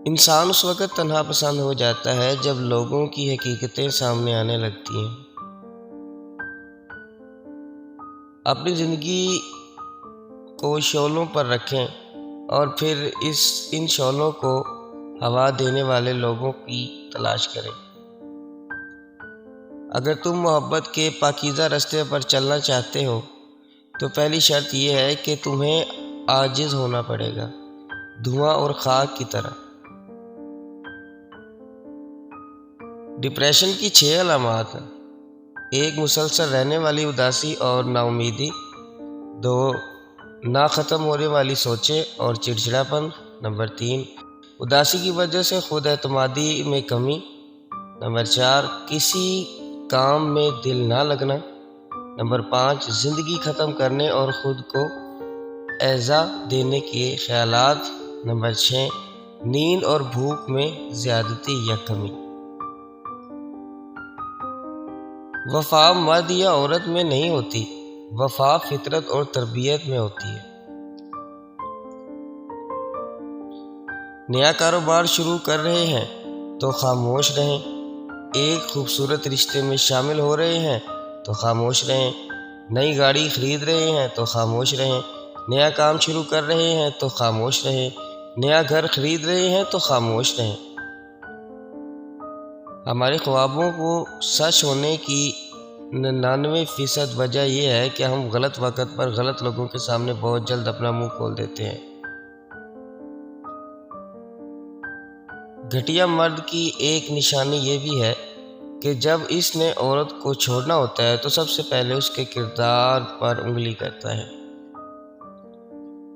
انسان اس وقت تنہا پسند ہو جاتا ہے جب لوگوں کی حقیقتیں سامنے آنے لگتی ہیں۔ اپنی زندگی کو شعلوں پر رکھیں اور پھر ان شعلوں کو ہوا دینے والے لوگوں کی تلاش کریں۔ اگر تم محبت کے پاکیزہ راستے پر چلنا چاہتے ہو تو پہلی شرط یہ ہے کہ تمہیں عاجز ہونا پڑے گا، دھواں اور خاک کی طرح۔ ڈپریشن کی 6 علامات: 1 مسلسل رہنے والی اداسی اور نا امیدی۔ 2 نہ ختم ہونے والی سوچیں اور چڑچڑاپن۔ نمبر 3 اداسی کی وجہ سے خود اعتمادی میں کمی۔ نمبر 4 کسی کام میں دل نہ لگنا۔ نمبر 5 زندگی ختم کرنے اور خود کو ایذا دینے کے خیالات۔ نمبر 6 نیند اور بھوک میں زیادتی یا کمی۔ وفا مرد یا عورت میں نہیں ہوتی، وفا فطرت اور تربیت میں ہوتی ہے۔ نیا کاروبار شروع کر رہے ہیں تو خاموش رہیں۔ ایک خوبصورت رشتے میں شامل ہو رہے ہیں تو خاموش رہیں۔ نئی گاڑی خرید رہے ہیں تو خاموش رہیں۔ نیا کام شروع کر رہے ہیں تو خاموش رہیں۔ نیا گھر خرید رہے ہیں تو خاموش رہیں۔ ہمارے خوابوں کو سچ ہونے کی 99% وجہ یہ ہے کہ ہم غلط وقت پر غلط لوگوں کے سامنے بہت جلد اپنا منہ کھول دیتے ہیں۔ گھٹیا مرد کی ایک نشانی یہ بھی ہے کہ جب اس نے عورت کو چھوڑنا ہوتا ہے تو سب سے پہلے اس کے کردار پر انگلی کرتا ہے۔